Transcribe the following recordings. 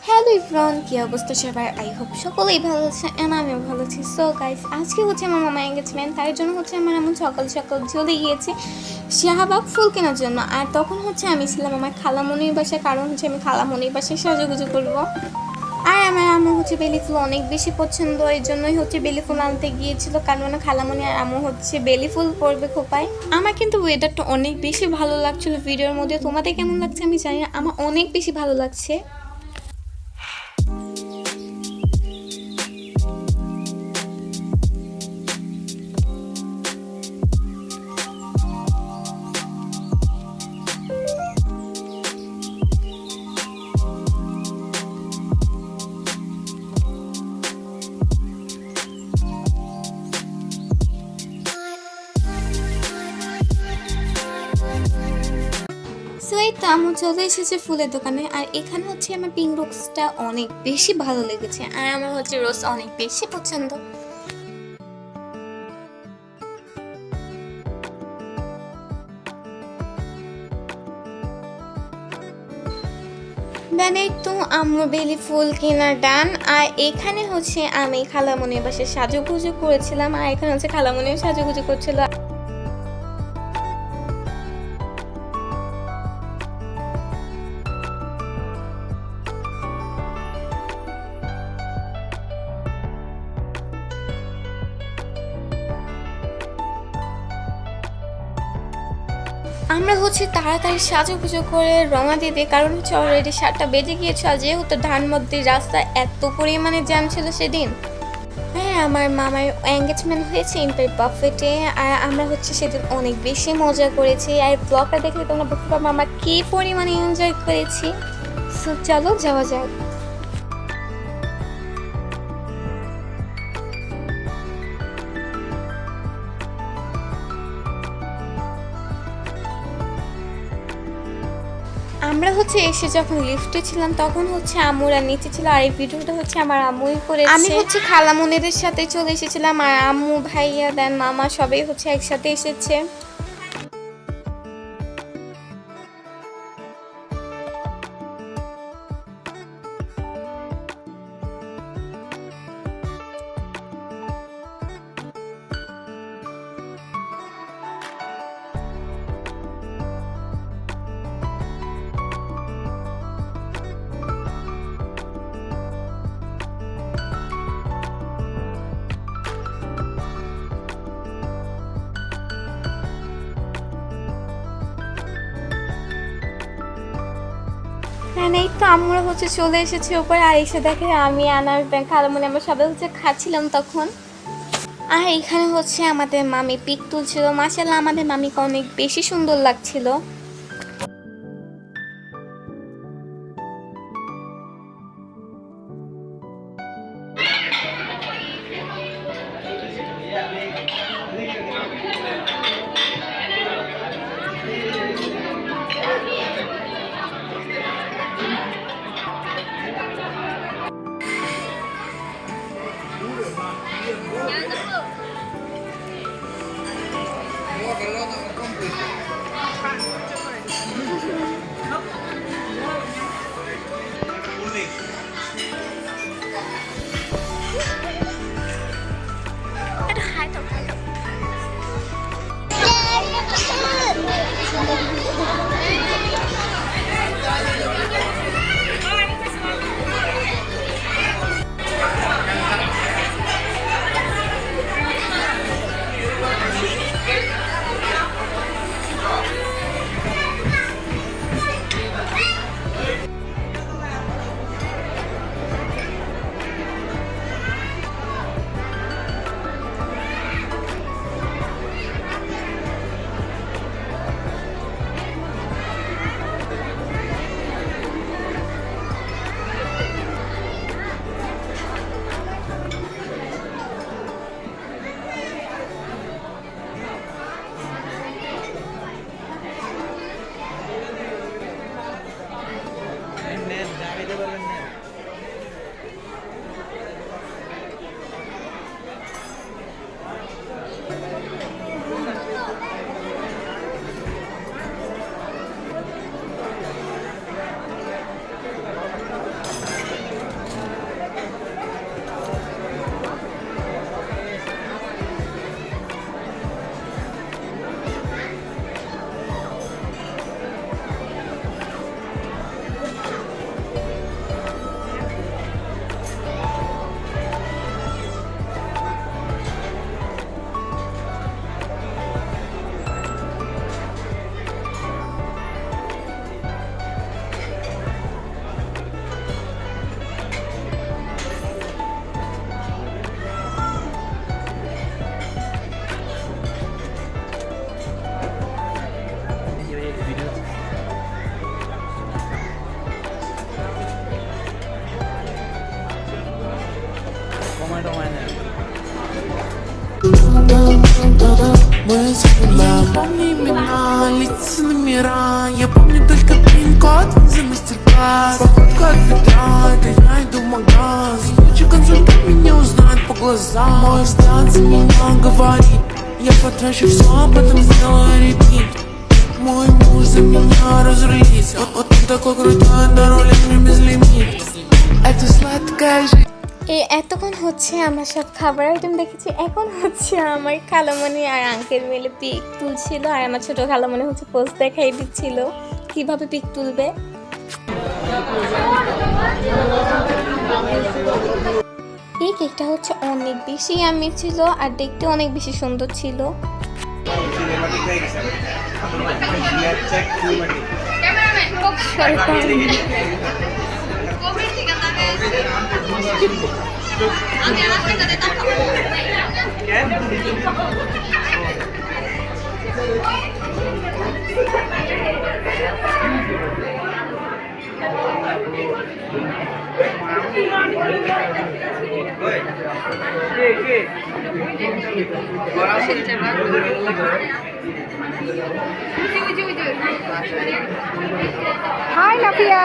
Hello everyone, কি অবস্থা সবার? আই হোপ সকলেই ভালো আছে এন্ড আমিও ভালো আছি। সো গাইস, আজকে হচ্ছে আমার মামা এঙ্গেজমেন্ট, তার জন্য হচ্ছে আমার এমন সকাল সকাল চলে গিয়েছি শাহবাগ ফুল কেনার জন্য। আর তখন হচ্ছে আমি ছিলাম আমার খালামণির বাসায়, কারণ হচ্ছে আমি খালামণির বাসায় সাজুগুজু করবো। আর আমার আম্মু হচ্ছে বেলি ফুল অনেক বেশি পছন্দ, এই জন্যই হচ্ছে বেলি ফুল আনতে গিয়েছিল, কারণ খালামণি আর আম্মু হচ্ছে বেলি ফুল পরবে খোপায়। আমার কিন্তু ওয়েদারটা অনেক বেশি ভালো লাগছিল ভিডিওর মধ্যে। তোমাদের কেমন লাগছে আমি জানি না, আমার অনেক বেশি ভালো লাগছে। সো এই তো আম্মু চলে এসেছে ফুলের দোকানে, আর এখানে হচ্ছে আমার পিঙ্ক রোজটা অনেক বেশি ভালো লেগেছে, আর আমার হচ্ছে রোজ অনেক বেশি পছন্দ। মানে তো আম্মু বেলি ফুল কেনার ডান, আর এখানে হচ্ছে আমি খালামণির বাসায় সাজুগুজু করেছিলাম, আর এখানে হচ্ছে খালামণিও সাজুগুজু করছিল। আমরা হচ্ছে তাড়াতাড়ি সাজুগুজু করে রওনা দিয়ে দিই, কারণ হচ্ছে অলরেডি 7টা বেজে গিয়েছে, আর যেহেতু ধানমন্ডির রাস্তা এত পরিমাণে জ্যাম ছিল সেদিন। হ্যাঁ, আমার মামার এঙ্গেজমেন্ট হয়েছে ইম্পের বাফেটে, আর আমরা হচ্ছে সেদিন অনেক বেশি মজা করেছি। আর ব্লগটা দেখলে তোমরা বুঝতে পারবো আমরা কী পরিমাণে এনজয় করেছি। সো চলো যাওয়া যাক। আমরা হচ্ছে এসে যখন লিফটে ছিলাম তখন হচ্ছে আম্মুরা নিচে ছিল, আর এই ভিডিওটা হচ্ছে আমার আম্মুই করেছে। আমি হচ্ছে খালামণিদের সাথে চলে এসেছিলাম, আর আম্মু ভাইয়া দেন মামা সবাই হচ্ছে একসাথে এসেছে। এই তো আমরা হচ্ছে চলে এসেছি উপরে, আর এসে দেখে আমি আনার খালামণি আমরা সবাই হচ্ছে খাচ্ছিলাম তখন। আর এখানে হচ্ছে আমাদের মামি পিক তুলছিল, মাশাআল্লাহ আমাদের মামিকে অনেক বেশি সুন্দর লাগছিল। лица номера. Я помню только пин-код за мастер-класс. Походка от бедра, это я иду в магаз. Лучший консультант меня узнает по глазам. Мой взгляд за меня говорит: я потрачу все, а потом сделаю репит. Мой муж за меня разрулится. Вот он такой крутой, на руле мне безлимит. Это сладкая жизнь. এই এতক্ষণ হচ্ছে আমার সব খাবার আইটেম দেখেছি, এখন হচ্ছে আমার খালামণি আর আঙ্কেল মিলে পিক তুলছিল, আর আমার ছোটো খালামণি হচ্ছে পোস্ট দেখাই দিচ্ছিল কিভাবে পিক তুলবে। এই কেকটা হচ্ছে অনেক বেশি আমি ছিল আর দেখতে অনেক বেশি সুন্দর ছিল। Hi, Nafia.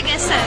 গেছে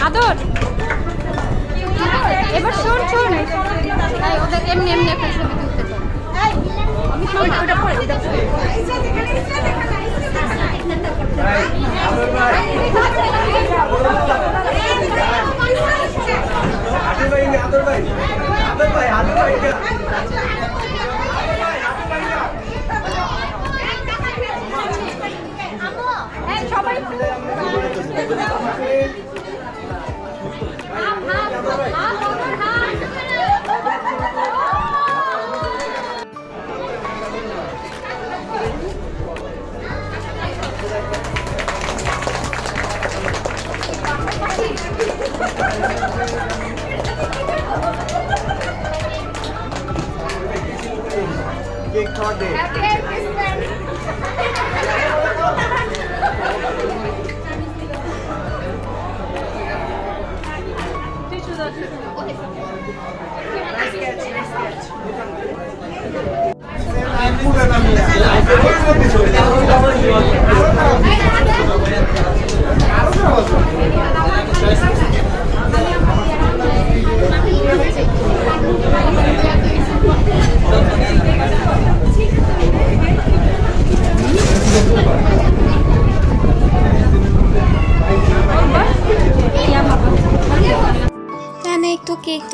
আদর এবার শোন ওদের এমনি এমনি একটা ছবি তুলতে সবাই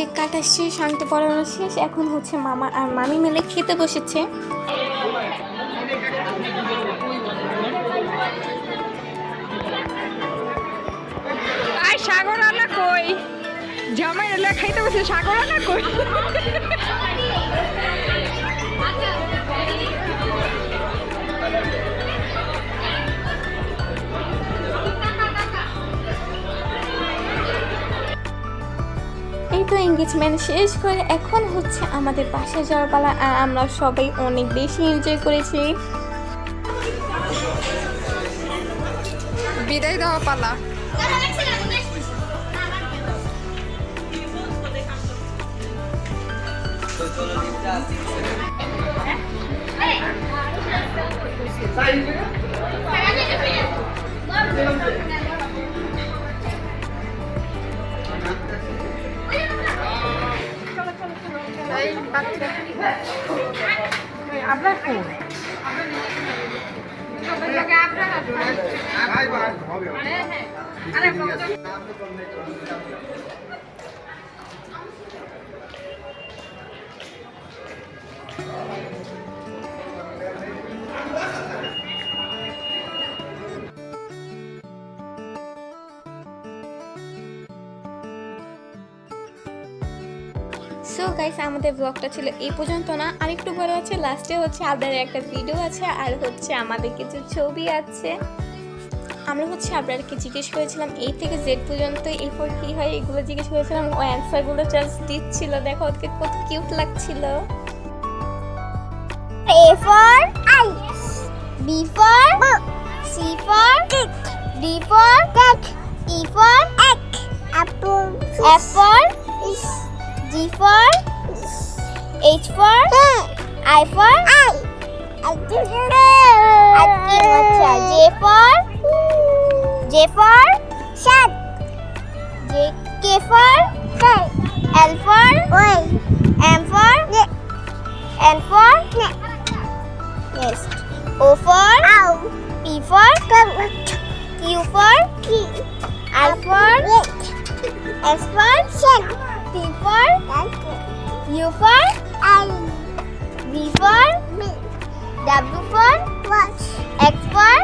লিপস্টিক কাটা শেষ, আংটি পরানো শেষ। এখন হচ্ছে মামা আর মামি মিলে খেতে বসেছে। আর সাগর আনা কই জামাই এলা খাইতে বসে সাগর আনা কই এই তো এঙ্গেজমেন্ট শেষ করে এখন হচ্ছে আমাদের বাসায় যাওয়ার পালা, আর আমরা সবাই অনেক বেশি এনজয় করেছি। বিদায় দেওয়া পালা। আপনার ফোন সো গাইস, আমাদের ব্লগটা ছিল এই পর্যন্ত না, আরেকটু বড় আছে। লাস্টে হচ্ছে আবরারের একটা ভিডিও আছে, আর হচ্ছে আমাদের কিছু ছবি আছে। আমরা হচ্ছে আবরারকে জিজ্ঞেস করেছিলাম এই থেকে জেড পর্যন্ত এরপর কি হয়, এগুলো জিজ্ঞেস করেছিলাম। ও অ্যান্সারগুলো জাস্ট দিচ্ছিল, দেখো ওকে কত কিউট লাগছিল। A for ice, B for book, C for kick, D for cat, E for egg, apple, F for fish, G for H for I for eye, J for shark, K for L for M for N for nest, O for owl, P for Q for key, R for S for sun, T for U for eye, V for W for watch, X for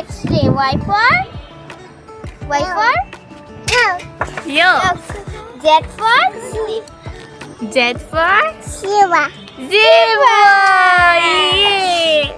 X-ray, Y for Yo, Z for sleep, Z for Shiva. zebra. Yeah.